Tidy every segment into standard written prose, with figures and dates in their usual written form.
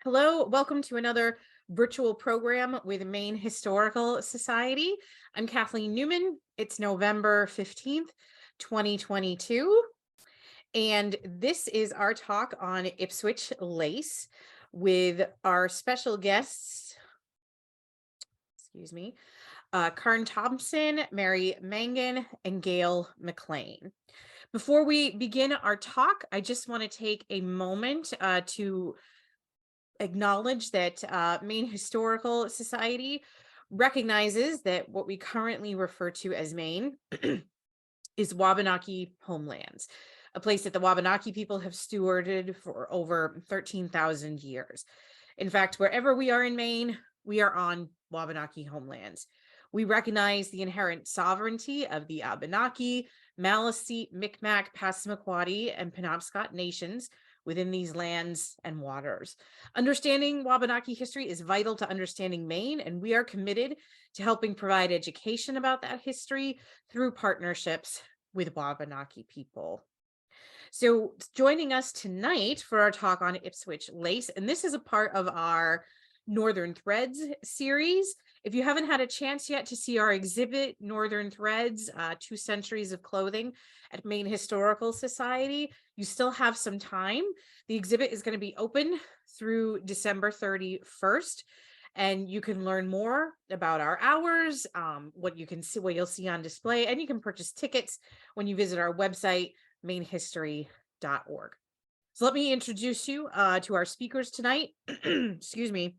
Hello, welcome to another virtual program with Maine Historical Society. I'm Kathleen Newman. It's November 15th, 2022. And this is our talk on Ipswich lace with our special guests, Karen Thompson, Mary Mangan, and Gail McLean. Before we begin our talk, I just want to take a moment to acknowledge that Maine Historical Society recognizes that what we currently refer to as Maine is Wabanaki homelands, a place that the Wabanaki people have stewarded for over 13,000 years. In fact, wherever we are in Maine, we are on Wabanaki homelands. We recognize the inherent sovereignty of the Abenaki, Maliseet, Micmac, Passamaquoddy, and Penobscot nations within these lands and waters. Understanding Wabanaki history is vital to understanding Maine, and we are committed to helping provide education about that history through partnerships with Wabanaki people. So joining us tonight for our talk on Ipswich lace, and this is a part of our Northern Threads series. If you haven't had a chance yet to see our exhibit, Northern Threads, 2 Centuries of Clothing at Maine Historical Society, you still have some time. The exhibit is going to be open through December 31st, and you can learn more about our hours, what you'll see on display, and you can purchase tickets when you visit our website, mainehistory.org. So let me introduce you to our speakers tonight. Excuse me.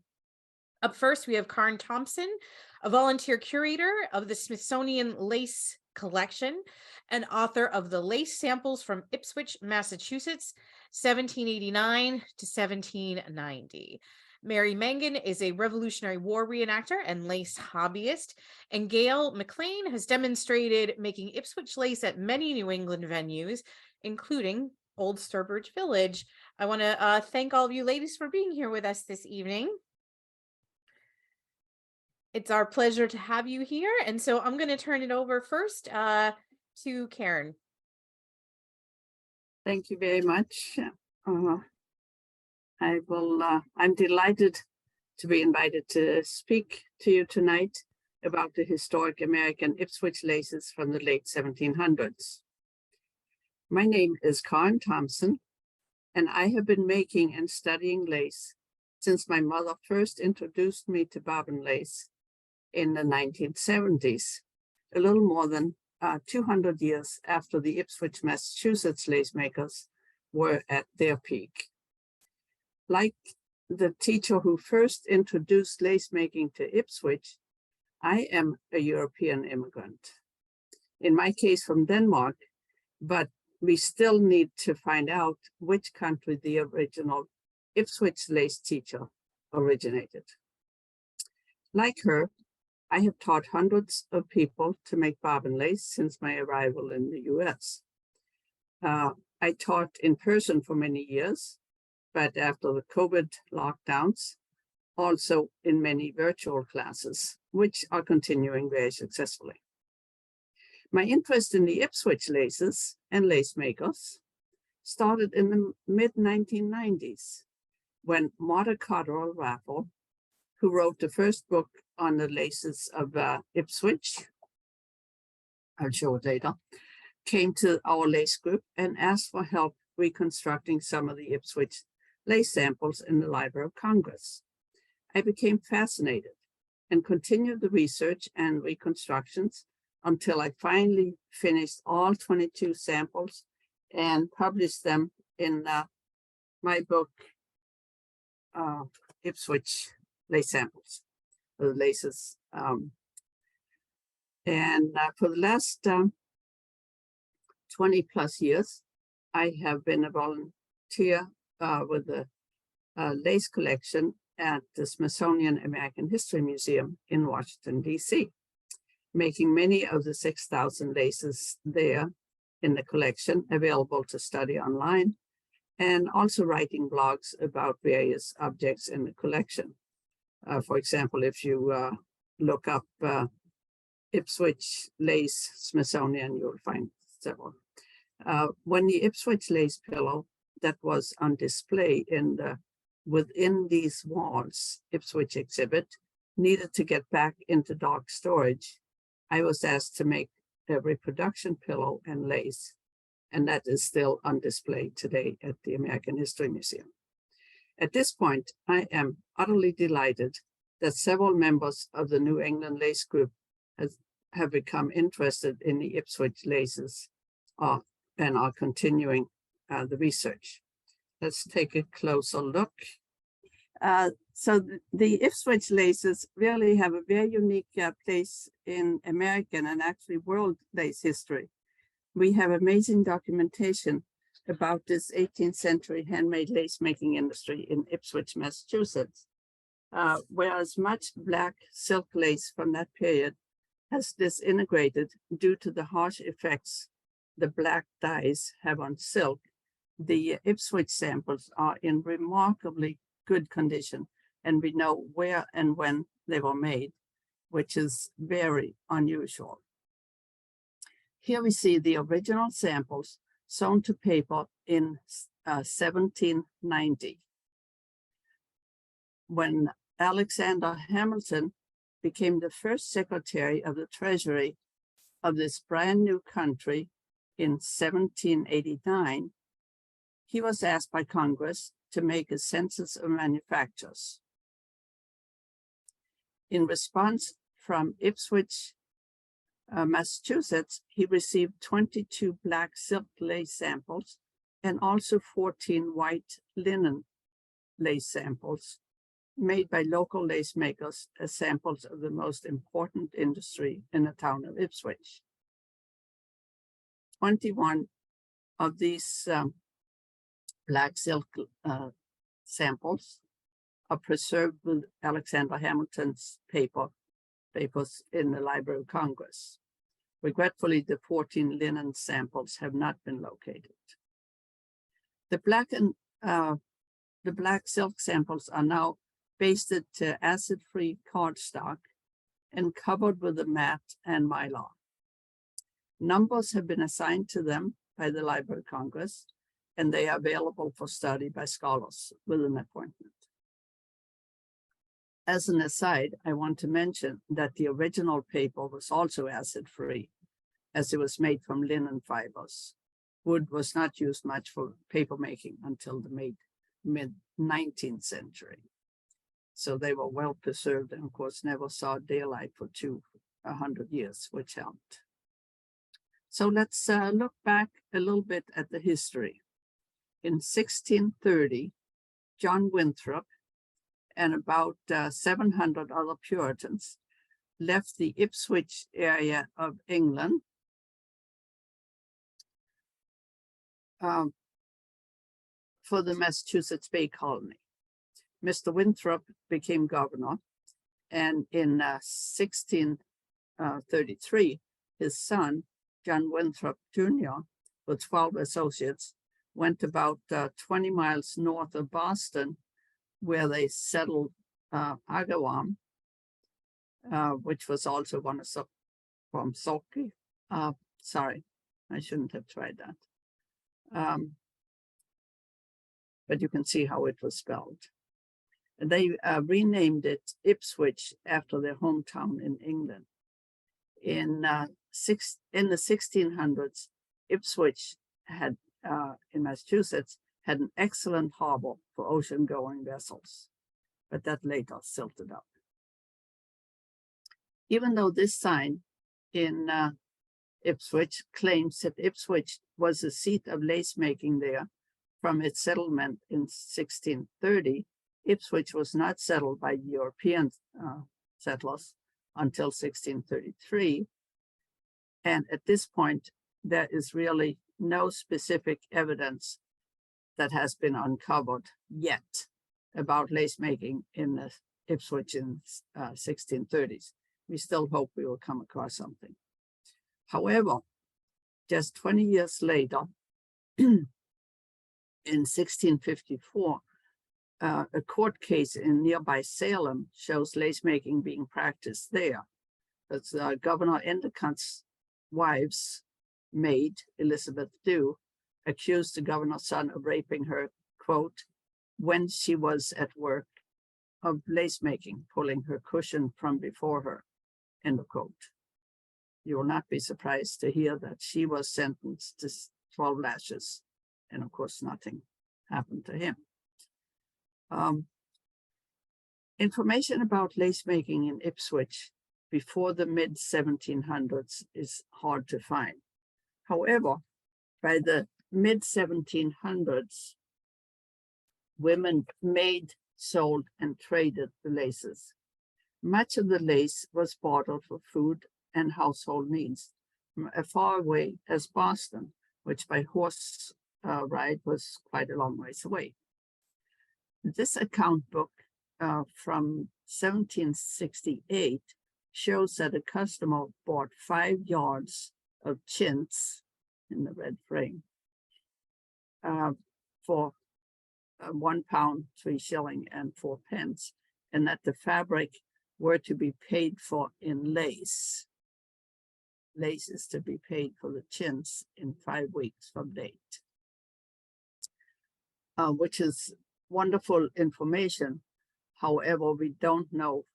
Up first, we have Karen Thompson, a volunteer curator of the Smithsonian Lace Collection and author of the Lace Samples from Ipswich, Massachusetts, 1789 to 1790. Mary Mangan is a Revolutionary War reenactor and lace hobbyist, and Gail McLean has demonstrated making Ipswich lace at many New England venues, including Old Sturbridge Village. I want to thank all of you ladies for being here with us this evening. It's our pleasure to have you here. And so I'm going to turn it over first to Karen. Thank you very much. I'm delighted to be invited to speak to you tonight about the historic American Ipswich laces from the late 1700s. My name is Karen Thompson, and I have been making and studying lace since my mother first introduced me to bobbin lace in the 1970s, a little more than 200 years after the Ipswich, Massachusetts lace makers were at their peak. Like the teacher who first introduced lace making to Ipswich, I am a European immigrant, in my case from Denmark, but we still need to find out which country the original Ipswich lace teacher originated. Like her, I have taught hundreds of people to make bobbin lace since my arrival in the US. I taught in person for many years, but after the COVID lockdowns, also in many virtual classes, which are continuing very successfully. My interest in the Ipswich laces and lace makers started in the mid-1990s when Martha Cotterill Raffle, who wrote the first book on the laces of Ipswich, I'll show it later, came to our lace group and asked for help reconstructing some of the Ipswich lace samples in the Library of Congress. I became fascinated and continued the research and reconstructions until I finally finished all 22 samples and published them in my book, Ipswich Lace Samples, the laces. For the last 20 plus years, I have been a volunteer with the lace collection at the Smithsonian American History Museum in Washington, D.C., making many of the 6,000 laces there in the collection available to study online, and also writing blogs about various objects in the collection. For example, if you look up Ipswich lace Smithsonian, you'll find several. When the Ipswich lace pillow that was on display in the within these walls, Ipswich exhibit, needed to get back into dark storage, I was asked to make a reproduction pillow and lace, and that is still on display today at the American History Museum. At this point, I am utterly delighted that several members of the New England Lace Group have become interested in the Ipswich laces and are continuing the research. Let's take a closer look. So the Ipswich laces really have a very unique place in American and actually world lace history. We have amazing documentation about this 18th century handmade lace making industry in Ipswich, Massachusetts, whereas much black silk lace from that period has disintegrated due to the harsh effects the black dyes have on silk. The Ipswich samples are in remarkably good condition, and we know where and when they were made, which is very unusual. Here we see the original samples sewn to paper in 1790, when Alexander Hamilton became the first Secretary of the Treasury of this brand new country in 1789. He was asked by Congress to make a census of manufacturers. In response from Ipswich, Massachusetts, he received 22 black silk lace samples and also 14 white linen lace samples made by local lace makers as samples of the most important industry in the town of Ipswich. 21 of these black silk samples are preserved with Alexander Hamilton's papers in the Library of Congress. Regretfully, the 14 linen samples have not been located. The black silk samples are now basted to acid-free cardstock and covered with a mat and mylar. Numbers have been assigned to them by the Library of Congress, and they are available for study by scholars with an appointment. As an aside, I want to mention that the original paper was also acid-free, as it was made from linen fibers. Wood was not used much for paper making until the mid-19th century. So they were well preserved and of course never saw daylight for 100 years, which helped. So let's look back a little bit at the history. In 1630, John Winthrop and about 700 other Puritans left the Ipswich area of England for the Massachusetts Bay Colony. Mr. Winthrop became governor, and in 1633, his son, John Winthrop Jr., with 12 associates, went about 20 miles north of Boston, where they settled Agawam, which was also one of from Salke. Sorry, I shouldn't have tried that. But you can see how it was spelled. And they renamed it Ipswich after their hometown in England. In the 1600s, Ipswich had, in Massachusetts, had an excellent harbor for ocean-going vessels, but that later silted up. Even though this sign in Ipswich claims that Ipswich was the seat of lace making there from its settlement in 1630, Ipswich was not settled by European settlers until 1633. And at this point, there is really no specific evidence that has been uncovered yet about lace making in the Ipswich in 1630s. We still hope we will come across something. However, just 20 years later, in 1654, a court case in nearby Salem shows lace making being practiced there. That's Governor Endicott's wife's maid, Elizabeth Dew, accused the governor's son of raping her, quote, when she was at work of lace making, pulling her cushion from before her, end of quote. You will not be surprised to hear that she was sentenced to 12 lashes, and of course nothing happened to him. Information about lace making in Ipswich before the mid-1700s is hard to find. However, by the mid-1700s, women made, sold, and traded the laces. Much of the lace was bartered for food and household needs from as far away as Boston, which by horse ride was quite a long ways away. This account book from 1768 shows that a customer bought 5 yards of chintz in the red frame for £1, 3 shillings and 4 pence, and that the fabric were to be paid for in lace. Lace is to be paid for the chintz in 5 weeks from date, which is wonderful information. However, we don't know.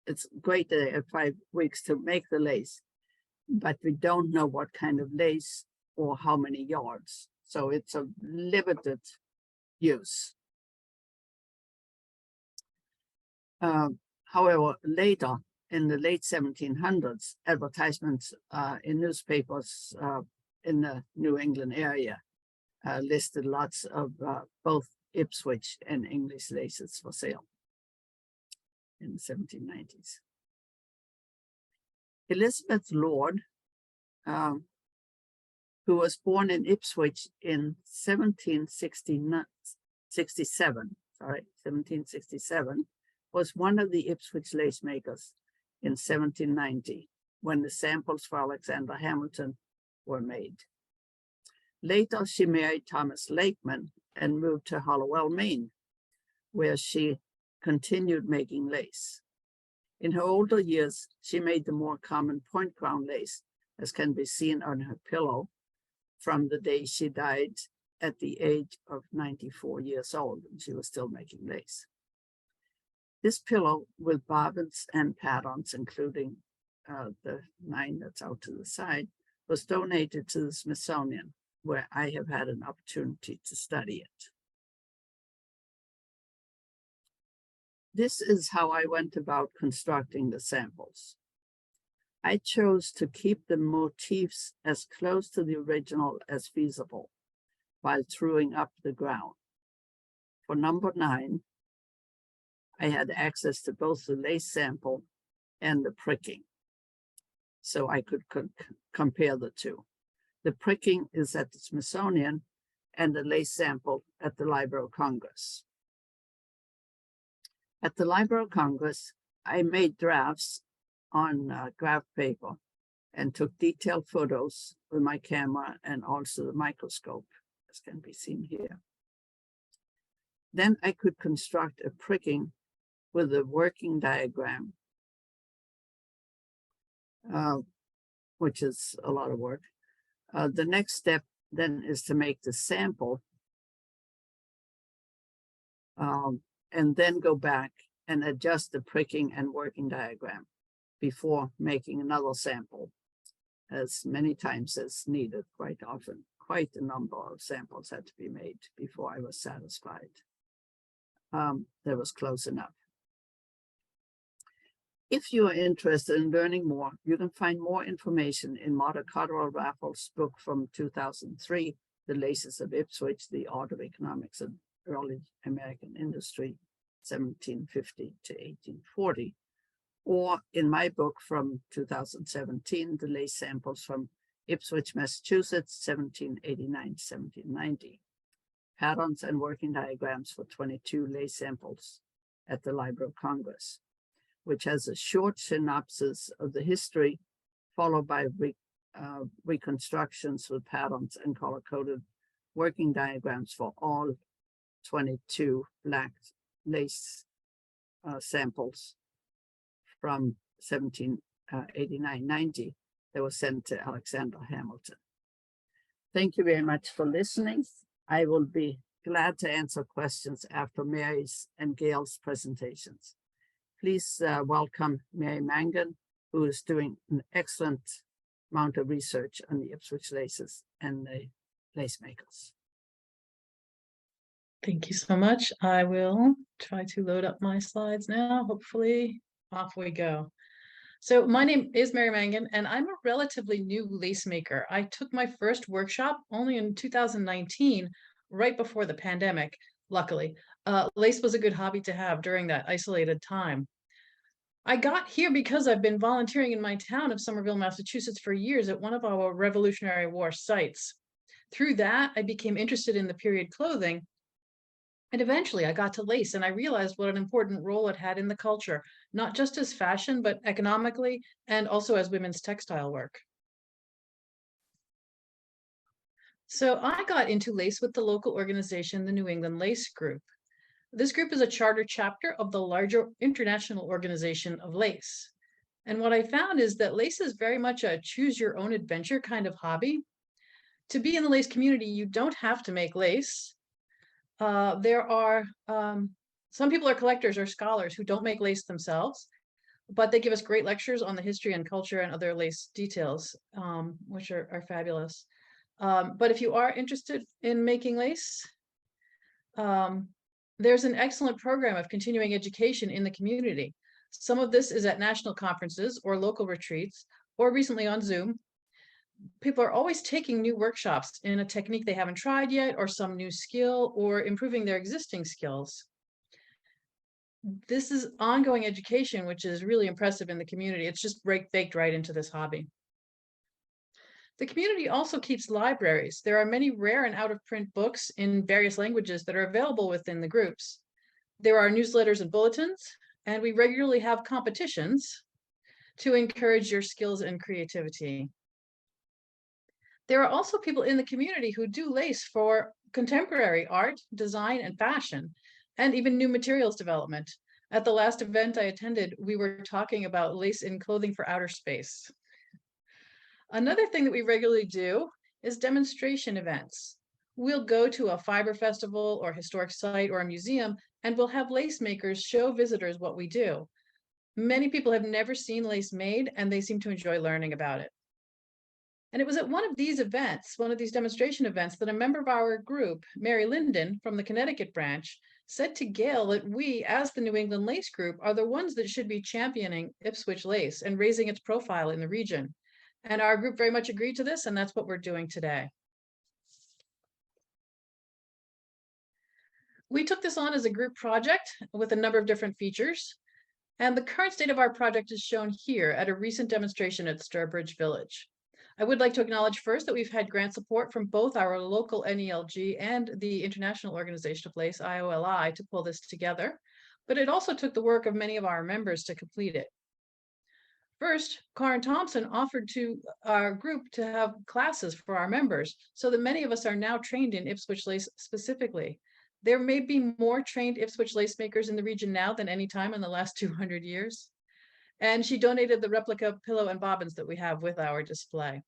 It's great that they have 5 weeks to make the lace, but we don't know what kind of lace or how many yards. So it's a limited use. However, later in the late 1700s, advertisements in newspapers in the New England area listed lots of both Ipswich and English laces for sale in the 1790s. Elizabeth Lord, who was born in Ipswich in 1767, was one of the Ipswich lace makers in 1790, when the samples for Alexander Hamilton were made. Later, she married Thomas Lakeman and moved to Hollowell, Maine, where she continued making lace. In her older years, she made the more common point crown lace, as can be seen on her pillow from the day she died at the age of 94 years old, and she was still making lace. This pillow with bobbins and patterns, including the 9 that's out to the side, was donated to the Smithsonian, where I have had an opportunity to study it. This is how I went about constructing the samples. I chose to keep the motifs as close to the original as feasible while truing up the ground. For number 9, I had access to both the lace sample and the pricking, so I could compare the two. The pricking is at the Smithsonian and the lace sample at the Library of Congress. At the Library of Congress, I made drafts on graph paper and took detailed photos with my camera and also the microscope, as can be seen here. Then I could construct a pricking with a working diagram, which is a lot of work. The next step then is to make the sample and then go back and adjust the pricking and working diagram before making another sample, as many times as needed. Quite often, quite a number of samples had to be made before I was satisfied that was close enough. If you are interested in learning more, you can find more information in Martha Cotterill Raffles' book from 2003, The Laces of Ipswich, The Art of Economics and Early American Industry, 1750 to 1840, or in my book from 2017, The Lace Samples from Ipswich, Massachusetts, 1789 to 1790, Patterns and Working Diagrams for 22 Lace Samples at the Library of Congress, which has a short synopsis of the history, followed by reconstructions with patterns and color-coded working diagrams for all 22 black lace samples from 1789-90 that was sent to Alexander Hamilton. Thank you very much for listening. I will be glad to answer questions after Mary's and Gail's presentations. Please welcome Mary Mangan, who is doing an excellent amount of research on the Ipswich laces and the lace makers. Thank you so much. I will try to load up my slides now. Hopefully, off we go. So my name is Mary Mangan, and I'm a relatively new lace maker. I took my first workshop only in 2019, right before the pandemic, luckily. Lace was a good hobby to have during that isolated time. I got here because I've been volunteering in my town of Somerville, Massachusetts for years at one of our Revolutionary War sites. Through that, I became interested in the period clothing. And eventually I got to lace and I realized what an important role it had in the culture, not just as fashion, but economically and also as women's textile work. So I got into lace with the local organization, the New England Lace Group. This group is a charter chapter of the larger international organization of lace. And what I found is that lace is very much a choose your own adventure kind of hobby. To be in the lace community, you don't have to make lace. There are some people are collectors or scholars who don't make lace themselves, but they give us great lectures on the history and culture and other lace details, which are fabulous. But if you are interested in making lace, there's an excellent program of continuing education in the community. Some of this is at national conferences or local retreats, or recently on Zoom. People are always taking new workshops in a technique they haven't tried yet, or some new skill, or improving their existing skills. This is ongoing education, which is really impressive in the community. It's just baked right into this hobby. The community also keeps libraries. There are many rare and out-of-print books in various languages that are available within the groups. There are newsletters and bulletins, and we regularly have competitions to encourage your skills and creativity. There are also people in the community who do lace for contemporary art, design, and fashion, and even new materials development. At the last event I attended, we were talking about lace in clothing for outer space. Another thing that we regularly do is demonstration events. We'll go to a fiber festival or historic site or a museum, and we'll have lace makers show visitors what we do. Many people have never seen lace made, and they seem to enjoy learning about it. And it was at one of these events, one of these demonstration events, that a member of our group, Mary Linden from the Connecticut branch, said to Gail that we, as the New England Lace Group, are the ones that should be championing Ipswich lace and raising its profile in the region. And our group very much agreed to this, and that's what we're doing today. We took this on as a group project with a number of different features. And the current state of our project is shown here at a recent demonstration at Sturbridge Village. I would like to acknowledge first that we've had grant support from both our local NELG and the International Organization of Lace, IOLI, to pull this together, but it also took the work of many of our members to complete it. First, Karen Thompson offered to our group to have classes for our members, so that many of us are now trained in Ipswich lace specifically. There may be more trained Ipswich lace makers in the region now than any time in the last 200 years. And she donated the replica pillow and bobbins that we have with our display.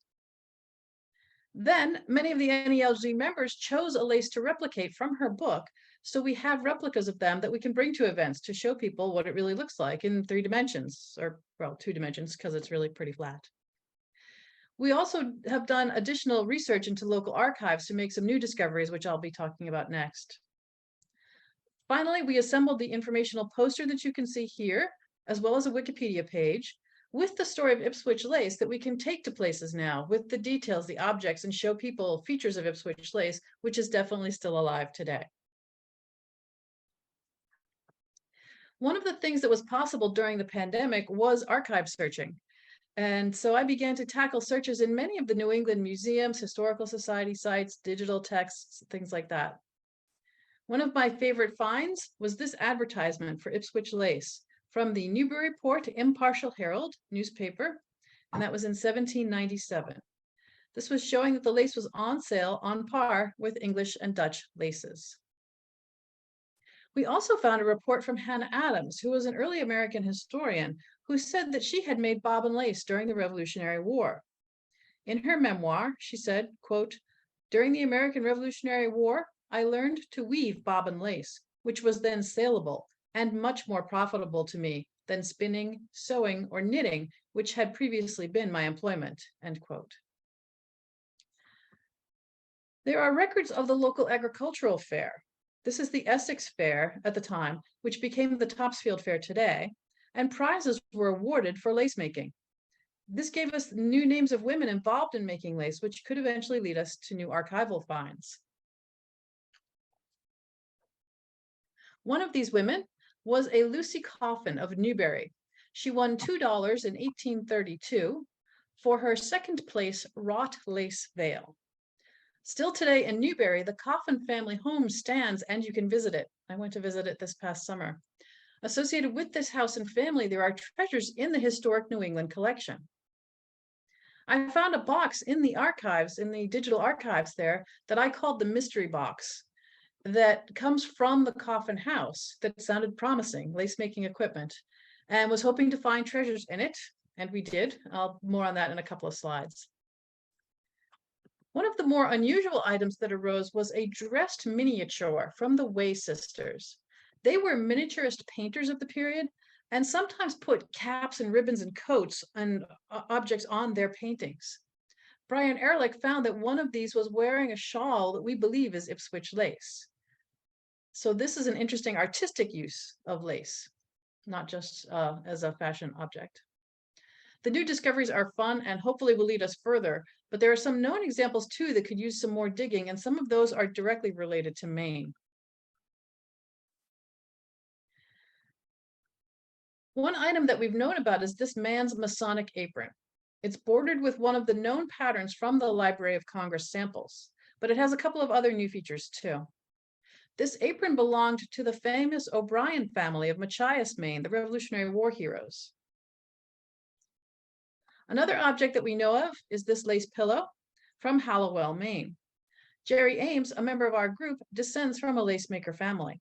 Then many of the NELG members chose a lace to replicate from her book. So we have replicas of them that we can bring to events to show people what it really looks like in 3 dimensions, or well, 2 dimensions, because it's really pretty flat. We also have done additional research into local archives to make some new discoveries, which I'll be talking about next. Finally, we assembled the informational poster that you can see here, as well as a Wikipedia page, with the story of Ipswich lace that we can take to places now, with the details, the objects, and show people features of Ipswich lace, which is definitely still alive today. One of the things that was possible during the pandemic was archive searching. And so I began to tackle searches in many of the New England museums, historical society sites, digital texts, things like that. One of my favorite finds was this advertisement for Ipswich lace from the Newburyport Impartial Herald newspaper, and that was in 1797. This was showing that the lace was on sale on par with English and Dutch laces. We also found a report from Hannah Adams, who was an early American historian, who said that she had made bobbin lace during the Revolutionary War. In her memoir, she said, quote, "During the American Revolutionary War, I learned to weave bobbin lace, which was then saleable and much more profitable to me than spinning, sewing, or knitting, which had previously been my employment, end quote. There are records of the local agricultural fair. This is the Essex Fair at the time, which became the Topsfield Fair today, and prizes were awarded for lace making. This gave us new names of women involved in making lace, which could eventually lead us to new archival finds. One of these women was a Lucy Coffin of Newbury. She won $2 in 1832 for her second place wrought lace veil. Still today in Newbury, the Coffin family home stands and you can visit it. I went to visit it this past summer. Associated with this house and family, there are treasures in the historic New England collection. I found a box in the archives, in the digital archives there, that I called the mystery box, that comes from the Coffin house that sounded promising, lace making equipment, and was hoping to find treasures in it, and we did. More on that in a couple of slides. One of the more unusual items that arose was a dressed miniature from the Way sisters. They were miniaturist painters of the period and sometimes put caps and ribbons and coats and objects on their paintings. Brian Ehrlich found that one of these was wearing a shawl that we believe is Ipswich lace. So this is an interesting artistic use of lace, not just as a fashion object. The new discoveries are fun and hopefully will lead us further, but there are some known examples too that could use some more digging, and some of those are directly related to Maine. One item that we've known about is this man's Masonic apron. It's bordered with one of the known patterns from the Library of Congress samples, but it has a couple of other new features too. This apron belonged to the famous O'Brien family of Machias, Maine, the Revolutionary War heroes. Another object that we know of is this lace pillow from Hallowell, Maine. Jerry Ames, a member of our group, descends from a lace maker family.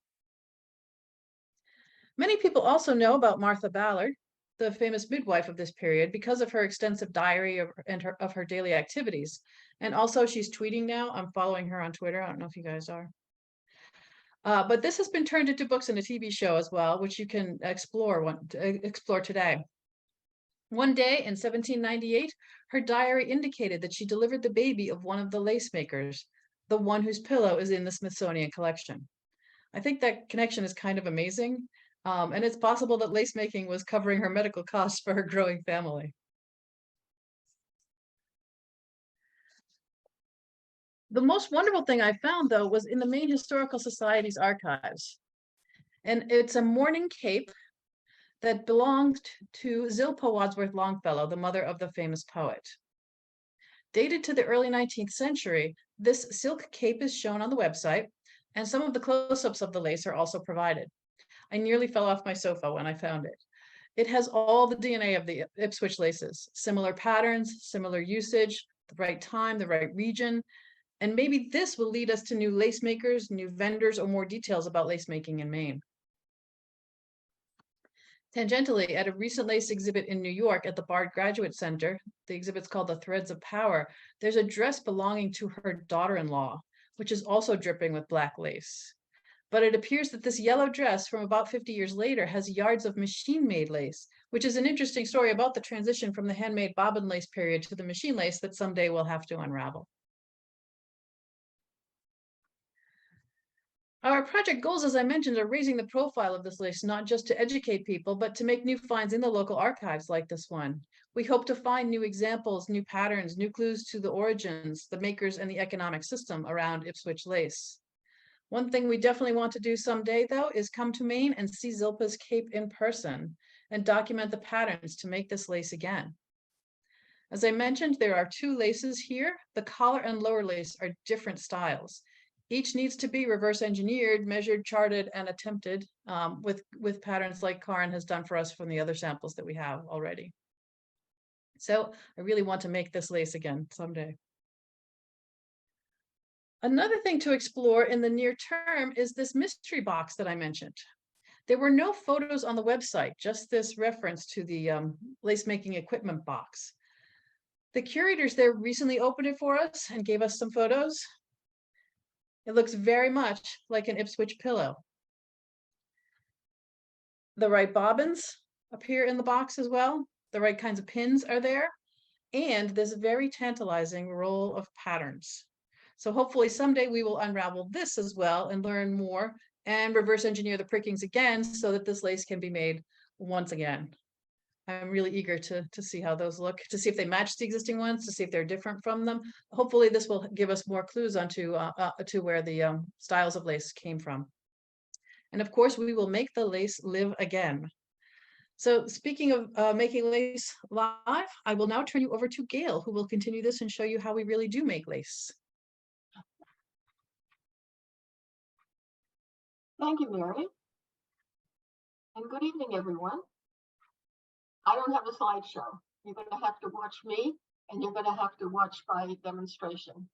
Many people also know about Martha Ballard, the famous midwife of this period, because of her extensive diary of her daily activities. And also she's tweeting now. I'm following her on Twitter. I don't know if you guys are. But this has been turned into books and a TV show as well, which you can explore today. One day in 1798, her diary indicated that she delivered the baby of one of the lace makers, the one whose pillow is in the Smithsonian collection. I think that connection is kind of amazing, and it's possible that lace making was covering her medical costs for her growing family. The most wonderful thing I found, though, was in the Maine Historical Society's archives. And it's a mourning cape that belonged to Zilpah Wadsworth Longfellow, the mother of the famous poet. Dated to the early 19th century, this silk cape is shown on the website, and some of the close-ups of the lace are also provided. I nearly fell off my sofa when I found it. It has all the DNA of the Ipswich laces, similar patterns, similar usage, the right time, the right region, and maybe this will lead us to new lace makers, new vendors, or more details about lace making in Maine. Tangentially, at a recent lace exhibit in New York at the Bard Graduate Center, the exhibit's called The Threads of Power, there's a dress belonging to her daughter-in-law, which is also dripping with black lace. But it appears that this yellow dress from about 50 years later has yards of machine-made lace, which is an interesting story about the transition from the handmade bobbin lace period to the machine lace that someday we'll have to unravel. Our project goals, as I mentioned, are raising the profile of this lace, not just to educate people, but to make new finds in the local archives like this one. We hope to find new examples, new patterns, new clues to the origins, the makers, and the economic system around Ipswich lace. One thing we definitely want to do someday, though, is come to Maine and see Zilpah's cape in person and document the patterns to make this lace again. As I mentioned, there are two laces here. The collar and lower lace are different styles. Each needs to be reverse engineered, measured, charted, and attempted with patterns like Karin has done for us from the other samples that we have already. So I really want to make this lace again someday. Another thing to explore in the near term is this mystery box that I mentioned. There were no photos on the website, just this reference to the lace making equipment box. The curators there recently opened it for us and gave us some photos. It looks very much like an Ipswich pillow. The right bobbins appear in the box as well. The right kinds of pins are there. And this very tantalizing roll of patterns. So hopefully someday we will unravel this as well and learn more and reverse engineer the prickings again so that this lace can be made once again. I'm really eager to see how those look, to see if they match the existing ones, to see if they're different from them. Hopefully this will give us more clues onto to where the styles of lace came from. And of course, we will make the lace live again. So speaking of making lace live, I will now turn you over to Gail, who will continue this and show you how we really do make lace. Thank you, Mary. And good evening, everyone. I don't have a slideshow. You're going to have to watch me, and you're going to have to watch my demonstration.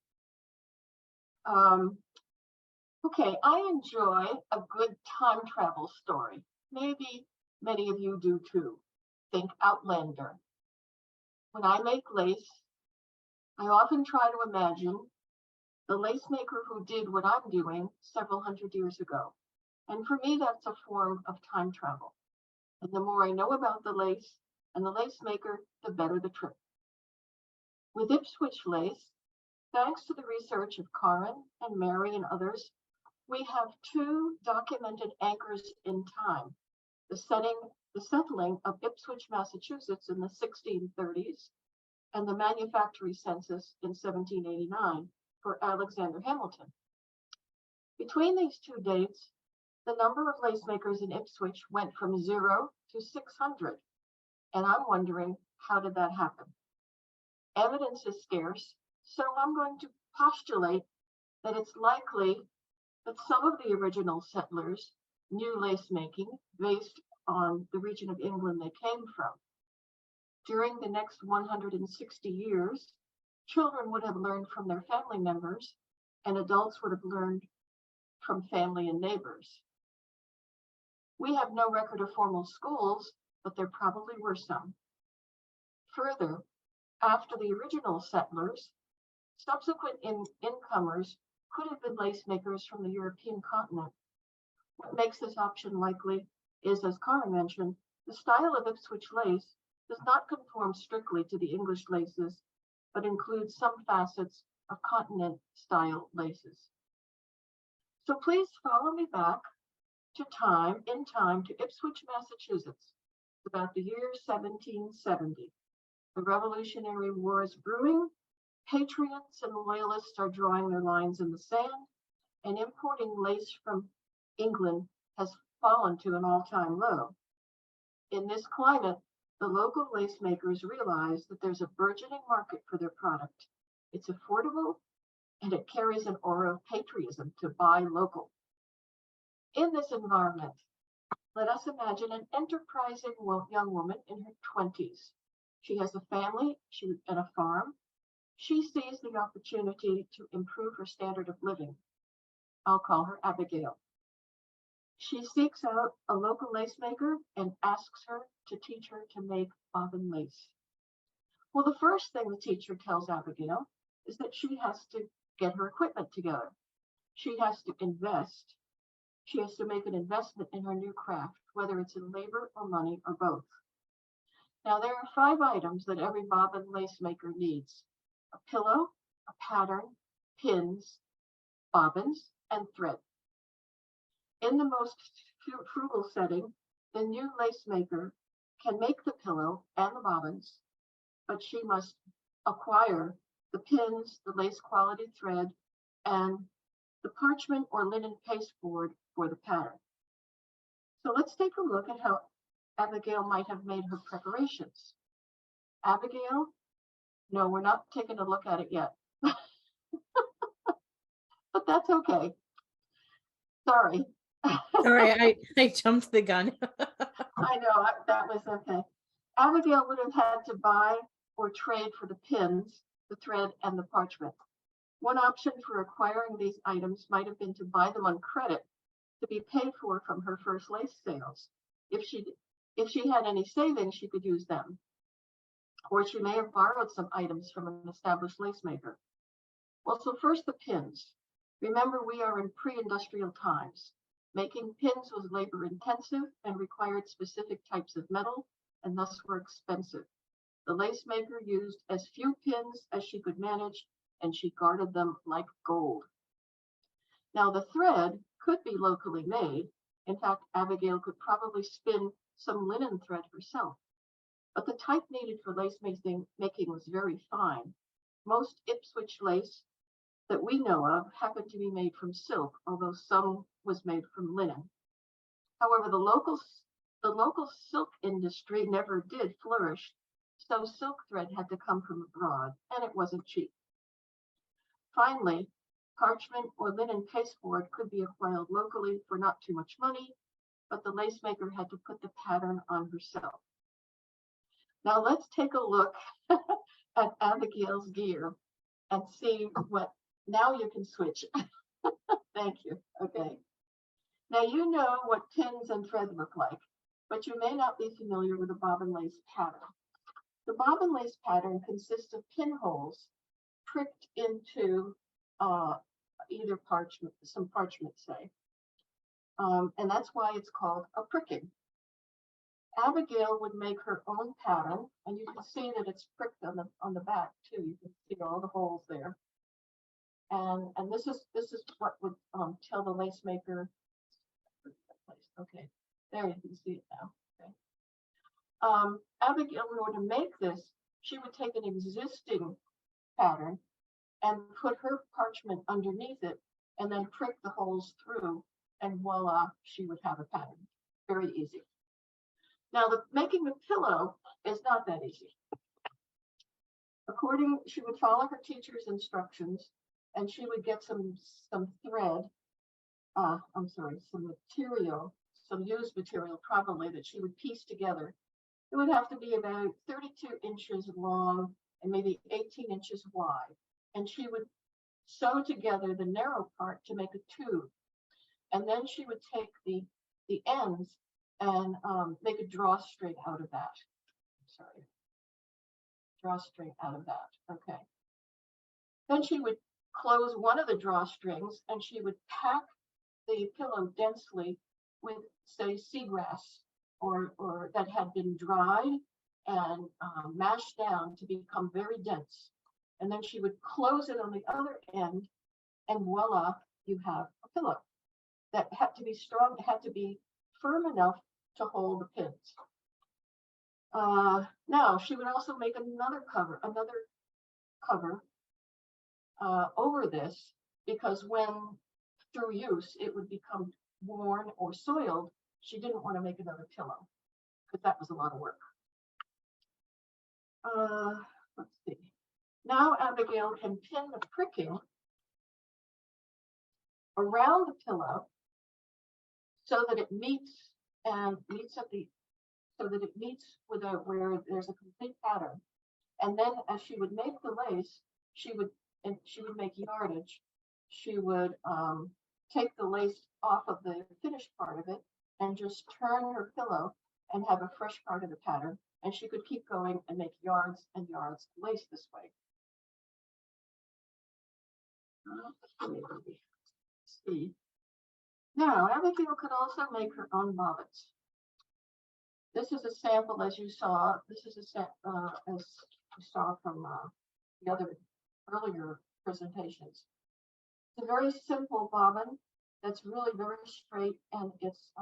Okay, I enjoy a good time travel story. Maybe many of you do too. Think Outlander. When I make lace, I often try to imagine the lace maker who did what I'm doing several hundred years ago. And for me, that's a form of time travel. And the more I know about the lace and the lace maker, the better the trip. With Ipswich lace, thanks to the research of Karen and Mary and others, we have two documented anchors in time. The settling of Ipswich, Massachusetts in the 1630s and the manufactory census in 1789 for Alexander Hamilton. Between these two dates, the number of lace makers in Ipswich went from 0 to 600. And I'm wondering, how did that happen? Evidence is scarce, so I'm going to postulate that it's likely that some of the original settlers knew lace making based on the region of England they came from. During the next 160 years, children would have learned from their family members, and adults would have learned from family and neighbors. We have no record of formal schools, but there probably were some. Further, after the original settlers, subsequent incomers could have been lace makers from the European continent. What makes this option likely is, as Karen mentioned, the style of Ipswich lace does not conform strictly to the English laces, but includes some facets of continent-style laces. So please follow me back in time to Ipswich, Massachusetts, about the year 1770. The Revolutionary War is brewing, patriots and loyalists are drawing their lines in the sand, and importing lace from England has fallen to an all-time low. In this climate, the local lace makers realize that there's a burgeoning market for their product. It's affordable, and it carries an aura of patriotism to buy local. In this environment, let us imagine an enterprising young woman in her 20s. She has a family and a farm. She sees the opportunity to improve her standard of living. I'll call her Abigail. She seeks out a local lace maker and asks her to teach her to make bobbin lace. Well, the first thing the teacher tells Abigail is that she has to get her equipment together. She has to invest. She has to make an investment in her new craft, whether it's in labor or money or both. Now, there are 5 items that every bobbin lace maker needs: a pillow, a pattern, pins, bobbins, and thread. In the most frugal setting, the new lace maker can make the pillow and the bobbins, but she must acquire the pins, the lace quality thread, and the parchment or linen pasteboard for the pattern. So let's take a look at how Abigail might have made her preparations. Abigail, no, we're not taking a look at it yet. But that's okay. Sorry. Sorry, I jumped the gun. I know, that was okay. Abigail would have had to buy or trade for the pins, the thread, and the parchment. One option for acquiring these items might have been to buy them on credit to be paid for from her first lace sales. If she had any savings, she could use them. Or she may have borrowed some items from an established lace maker. Well, so first the pins. Remember, we are in pre-industrial times. Making pins was labor intensive and required specific types of metal and thus were expensive. The lace maker used as few pins as she could manage, and she guarded them like gold. Now, the thread could be locally made. In fact, Abigail could probably spin some linen thread herself. But the type needed for lace making was very fine. Most Ipswich lace that we know of happened to be made from silk, although some was made from linen. However, the local silk industry never did flourish, so silk thread had to come from abroad, and it wasn't cheap. Finally, parchment or linen pasteboard could be acquired locally for not too much money, but the lace maker had to put the pattern on herself. Now let's take a look at Abigail's gear and see what, now you can switch. Thank you, okay. Now you know what pins and thread look like, but you may not be familiar with the bobbin lace pattern. The bobbin lace pattern consists of pinholes pricked into either parchment, some parchment say, and that's why it's called a pricking. Abigail would make her own pattern, and you can see that it's pricked on the back too. You can see all the holes there, and this is what would tell the lace maker. Okay, there you can see it now. Okay. Abigail, in order to make this, she would take an existing pattern and put her parchment underneath it, and then prick the holes through, and voila, she would have a pattern. Very easy. Now, making the pillow is not that easy. She would follow her teacher's instructions, and she would get some thread, some material, some used material probably, that she would piece together. It would have to be about 32 inches long and maybe 18 inches wide. And she would sew together the narrow part to make a tube. And then she would take the ends and make a drawstring out of that. Drawstring out of that, okay. Then she would close one of the drawstrings and she would pack the pillow densely with, say, seagrass or that had been dried and mashed down to become very dense. And then she would close it on the other end, and voila, you have a pillow that had to be strong, had to be firm enough to hold the pins. Now she would also make another cover over this, because when through use it would become worn or soiled, she didn't want to make another pillow because that was a lot of work. Let's see. Now Abigail can pin the pricking around the pillow so that it meets with where there's a complete pattern. And then as she would make the lace, she would make yardage. She would take the lace off of the finished part of it and just turn her pillow and have a fresh part of the pattern. And she could keep going and make yards and yards of lace this way. Let's see. Now, Abigail could also make her own bobbins. This is a sample, as you saw. This is as you saw from the other earlier presentations. It's a very simple bobbin that's really very straight, and it's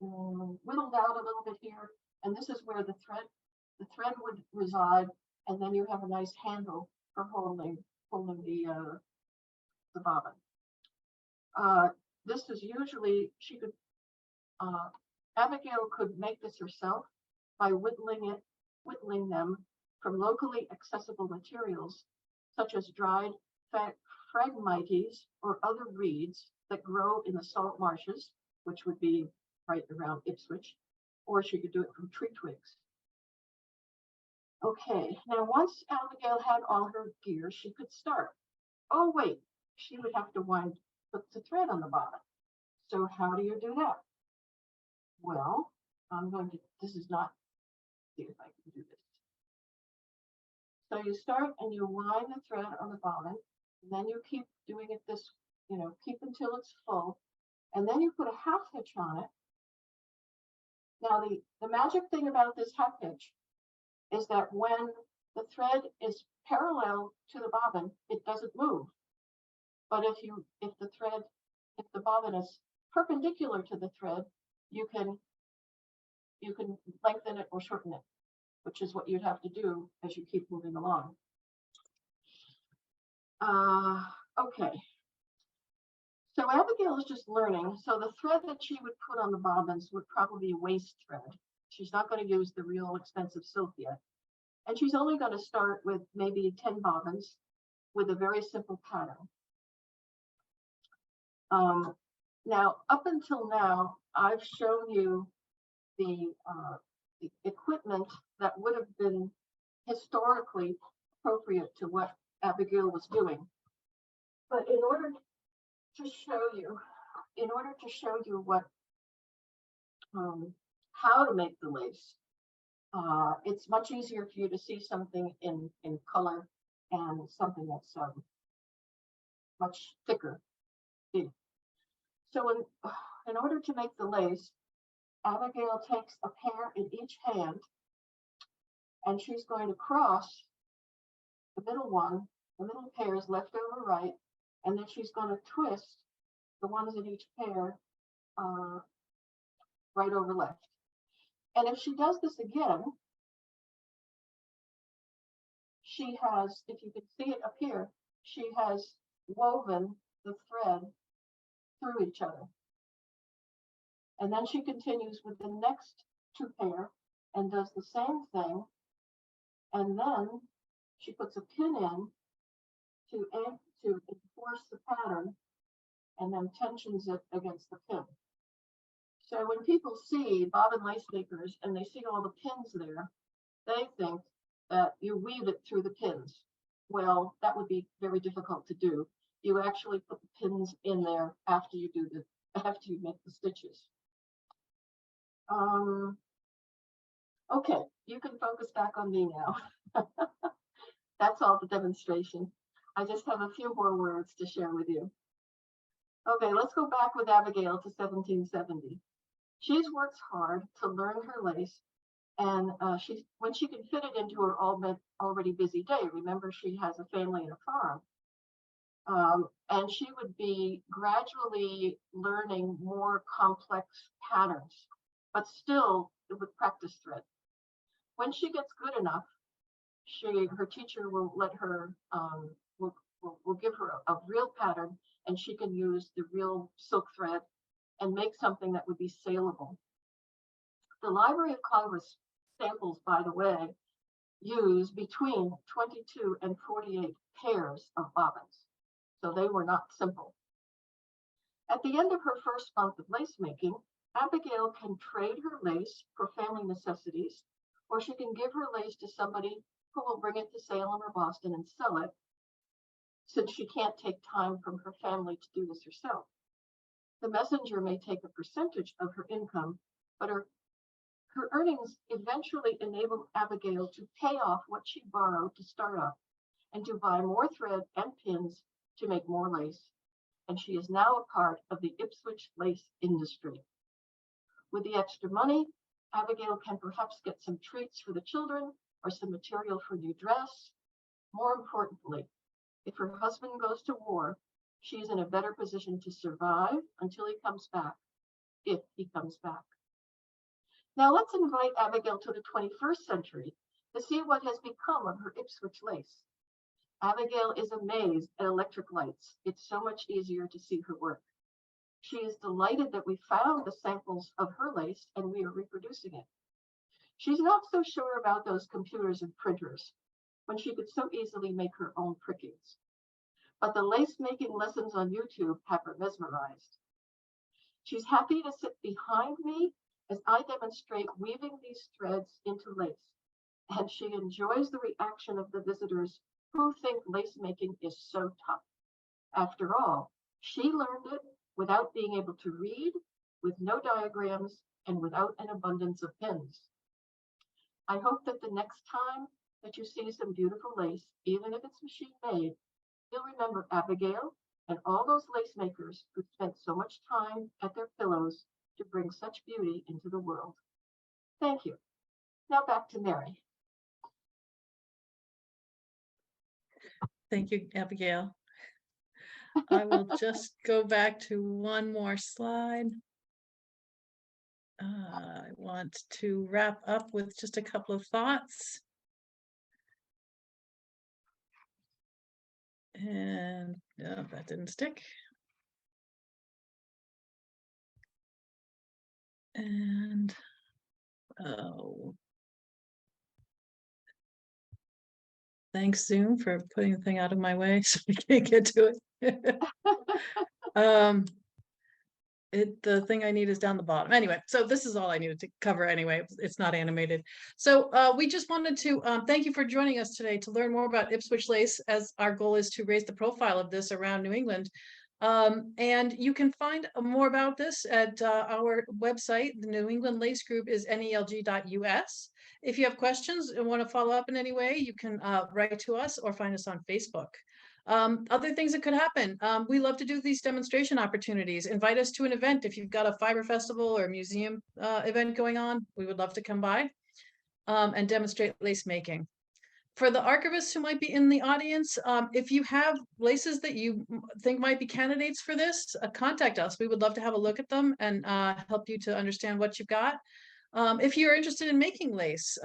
whittled out a little bit here. And this is where the thread would reside, and then you have a nice handle for holding the bobbin. This is usually, Abigail could make this herself by whittling them from locally accessible materials, such as dried phragmites or other reeds that grow in the salt marshes, which would be right around Ipswich, or she could do it from tree twigs. Okay, now once Abigail had all her gear, she could start. Oh wait, she would have to put the thread on the bottom. So how do you do that? Well, this is not, see if I can do this. So you start and you wind the thread on the bobbin, and then you keep doing it this keep until it's full, and then you put a half hitch on it. Now, the magic thing about this half hitch is that when the thread is parallel to the bobbin, it doesn't move. But if the bobbin is perpendicular to the thread, you can lengthen it or shorten it, which is what you'd have to do as you keep moving along. Okay. So Abigail is just learning. So the thread that she would put on the bobbins would probably be waist thread. She's not going to use the real expensive silk yet. And she's only going to start with maybe 10 bobbins with a very simple pattern. Now, up until now, I've shown you the equipment that would have been historically appropriate to what Abigail was doing. But in order to show you what how to make the lace, it's much easier for you to see something in color and something that's much thicker. So in order to make the lace, Abigail takes a pair in each hand, and she's going to cross the middle one. The middle pair is left over right, and then she's going to twist the ones in each pair right over left. And if she does this again, she has, if you can see it up here, she has woven the thread through each other. And then she continues with the next two pair and does the same thing. And then she puts a pin in to enforce the pattern, and then tensions it against the pin. So when people see bobbin lace makers and they see all the pins there, they think that you weave it through the pins. Well, that would be very difficult to do. You actually put the pins in there after you make the stitches. Okay, you can focus back on me now. That's all the demonstration. I just have a few more words to share with you. Okay, let's go back with Abigail to 1770. She's worked hard to learn her lace, and when she can fit it into her already busy day. Remember, she has a family and a farm. And she would be gradually learning more complex patterns, but still with practice thread. When she gets good enough, her teacher will let her, will give her a real pattern, and she can use the real silk thread and make something that would be saleable. The Library of Congress samples, by the way, use between 22 and 48 pairs of bobbins. So they were not simple. At the end of her first month of lace making, Abigail can trade her lace for family necessities, or she can give her lace to somebody who will bring it to Salem or Boston and sell it, since she can't take time from her family to do this herself. The messenger may take a percentage of her income, but her earnings eventually enable Abigail to pay off what she borrowed to start up and to buy more thread and pins to make more lace. And she is now a part of the Ipswich lace industry. With the extra money, Abigail can perhaps get some treats for the children or some material for a new dress. More importantly, if her husband goes to war, she is in a better position to survive until he comes back, if he comes back. Now let's invite Abigail to the 21st century to see what has become of her Ipswich lace. Abigail is amazed at electric lights. It's so much easier to see her work. She is delighted that we found the samples of her lace and we are reproducing it. She's not so sure about those computers and printers, when she could so easily make her own prickings. But the lace making lessons on YouTube have her mesmerized. She's happy to sit behind me as I demonstrate weaving these threads into lace, and she enjoys the reaction of the visitors who think lace making is so tough. After all, she learned it without being able to read, with no diagrams, and without an abundance of pins. I hope that the next time that you see some beautiful lace, even if it's machine made, you'll remember Abigail and all those lace makers who spent so much time at their pillows to bring such beauty into the world. Thank you. Now back to Mary. Thank you, Abigail. I will just go back to one more slide. I want to wrap up with just a couple of thoughts. And no, that didn't stick. And oh, thanks Zoom for putting the thing out of my way so we can't get to it. The thing I need is down the bottom. Anyway, so this is all I needed to cover anyway. It's not animated. So we just wanted to thank you for joining us today to learn more about Ipswich lace, as our goal is to raise the profile of this around New England. And you can find more about this at our website. The New England Lace Group is nelg.us. If you have questions and want to follow up in any way, you can write to us or find us on Facebook. Other things that could happen. We love to do these demonstration opportunities. Invite us to an event. If you've got a fiber festival or museum event going on, we would love to come by and demonstrate lace making. For the archivists who might be in the audience, if you have laces that you think might be candidates for this, contact us. We would love to have a look at them and help you to understand what you've got. If you're interested in making lace,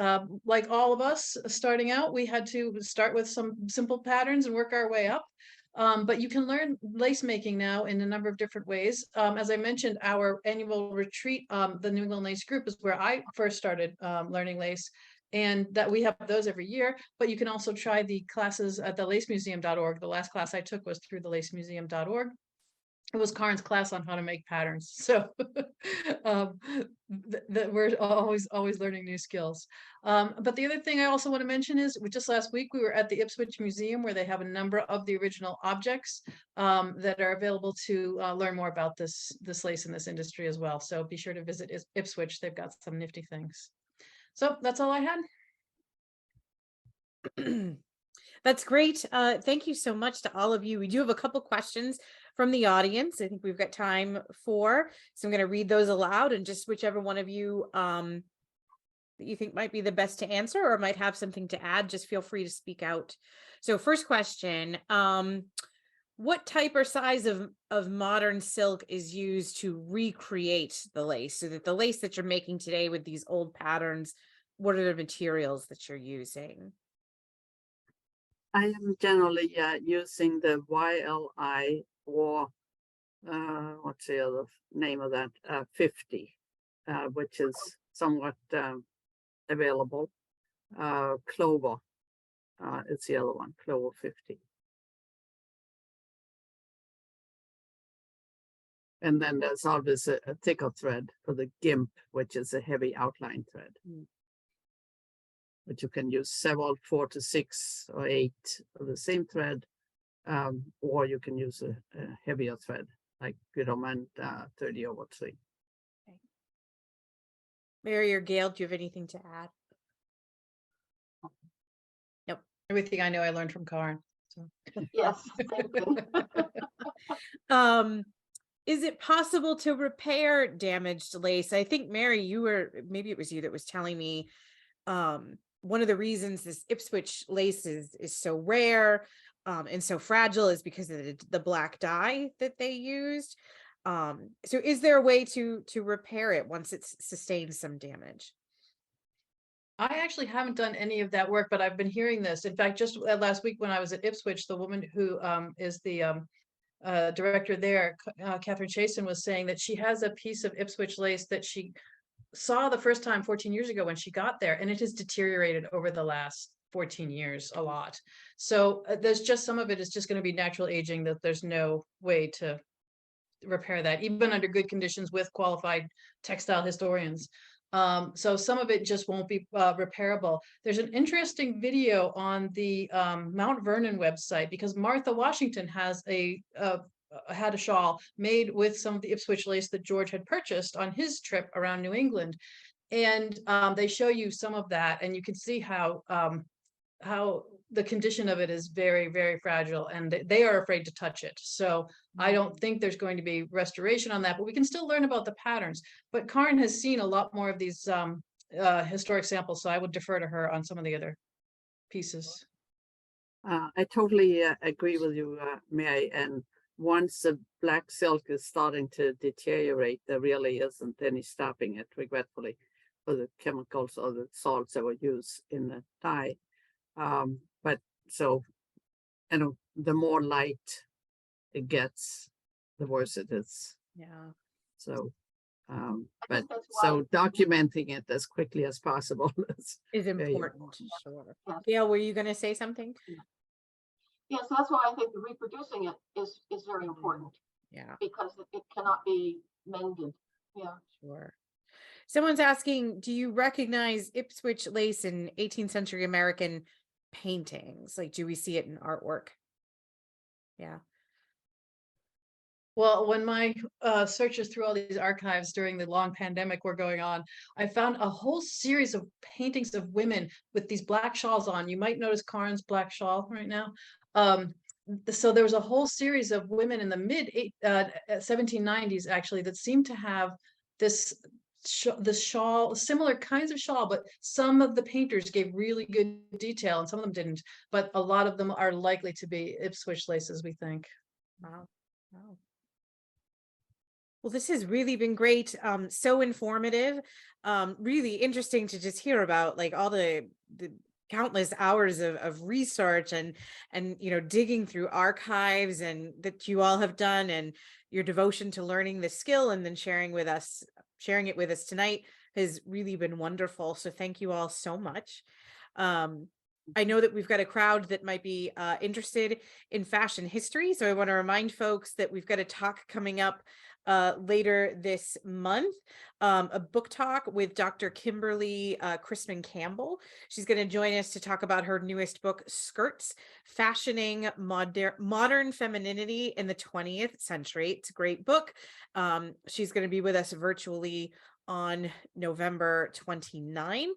like all of us starting out, we had to start with some simple patterns and work our way up. But you can learn lace making now in a number of different ways. As I mentioned, our annual retreat, the New England Lace Group, is where I first started learning lace. And that we have those every year, but you can also try the classes at the lacemuseum.org. The last class I took was through the lacemuseum.org. It was Karen's class on how to make patterns. So we're always learning new skills. But the other thing I also want to mention is just last week we were at the Ipswich Museum, where they have a number of the original objects that are available to learn more about this lace in this industry as well. So be sure to visit Ipswich. They've got some nifty things. So that's all I had. That's great. Thank you so much to all of you. We do have a couple questions from the audience. I think we've got time for, so I'm going to read those aloud, and just whichever one of you that you think might be the best to answer or might have something to add, just feel free to speak out. So first question, what type or size of modern silk is used to recreate the lace, so that the lace that you're making today with these old patterns, what are the materials that you're using? I am generally using the YLI, or what's the other name of that, 50, which is somewhat available. Clover, it's the other one, Clover 50. And then there's obviously a thicker thread for the GIMP, which is a heavy outline thread. But you can use several, 4 to 6 or 8 of the same thread, or you can use a heavier thread like Guidoman 30/3. Okay. Mary or Gail, do you have anything to add? Nope. Everything I know I learned from Karen. So. Yes, thank you. Is it possible to repair damaged lace? I think, Mary, maybe it was you that was telling me one of the reasons this Ipswich lace is so rare and so fragile is because of the black dye that they used. So is there a way to repair it once it's sustained some damage? I actually haven't done any of that work, but I've been hearing this. In fact, just last week when I was at Ipswich, the woman who is the director there, Catherine Chasen, was saying that she has a piece of Ipswich lace that she saw the first time 14 years ago when she got there, and it has deteriorated over the last 14 years a lot. So there's just some of it is just going to be natural aging, that there's no way to repair that, even under good conditions with qualified textile historians. So some of it just won't be repairable. There's an interesting video on the Mount Vernon website, because Martha Washington has had a shawl made with some of the Ipswich lace that George had purchased on his trip around New England. And they show you some of that, and you can see how the condition of it is very, very fragile, and they are afraid to touch it. So I don't think there's going to be restoration on that, but we can still learn about the patterns. But Karen has seen a lot more of these historic samples, so I would defer to her on some of the other pieces. I totally agree with you, Mary. And once the black silk is starting to deteriorate, there really isn't any stopping it, regretfully, for the chemicals or the salts that were used in the dye. But so, you know, the more light it gets, the worse it is. Yeah. So, I but think that's why, so documenting it as quickly as possible Is very important. Sure. Yeah. Gail, were you going to say something? yeah, so that's why I think the reproducing it is very important, Yeah, because it cannot be mended. Yeah. sure. Someone's asking, do you recognize Ipswich lace in 18th century American paintings? Like, do we see it in artwork? Yeah. Well, when my searches through all these archives during the long pandemic were going on, I found a whole series of paintings of women with these black shawls on. You might notice Karen's black shawl right now. So there was a whole series of women in the mid 1790s, actually, that seemed to have this shawl, similar kinds of shawl, but some of the painters gave really good detail and some of them didn't. But a lot of them are likely to be Ipswich laces, we think. Wow. Wow. Well, this has really been great. So informative. Really interesting to just hear about like all the countless hours of research and you know, digging through archives and that you all have done, and your devotion to learning the skill and then sharing it with us tonight has really been wonderful. So thank you all so much. I know that we've got a crowd that might be interested in fashion history. So I want to remind folks that we've got a talk coming up later this month, a book talk with Dr. Kimberly Crispin Campbell. She's going to join us to talk about her newest book, Skirts, Fashioning Modern Femininity in the 20th Century. It's a great book. She's going to be with us virtually on November 29th.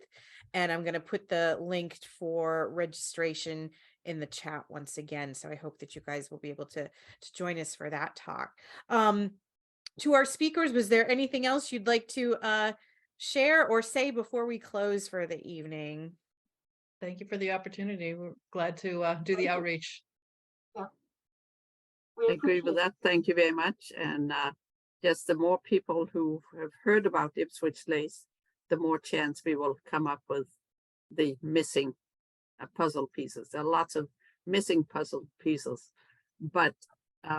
And I'm going to put the link for registration in the chat once again. So I hope that you guys will be able to join us for that talk. To our speakers, was there anything else you'd like to share or say before we close for the evening? Thank you for the opportunity. We're glad to do the outreach. Yeah. I agree with that. Thank you very much. And yes, the more people who have heard about Ipswich lace, the more chance we will come up with the missing puzzle pieces. There are lots of missing puzzle pieces, but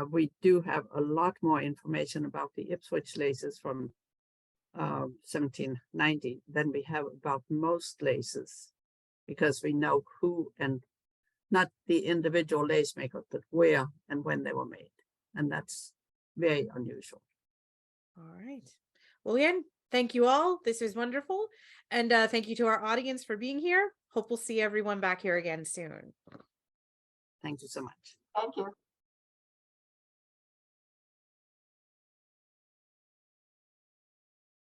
we do have a lot more information about the Ipswich laces from 1790 than we have about most laces, because we know who and not the individual lace maker, but where and when they were made. And that's very unusual. All right. Well, again, thank you all. This was wonderful. And thank you to our audience for being here. Hope we'll see everyone back here again soon. Thank you so much. Thank you.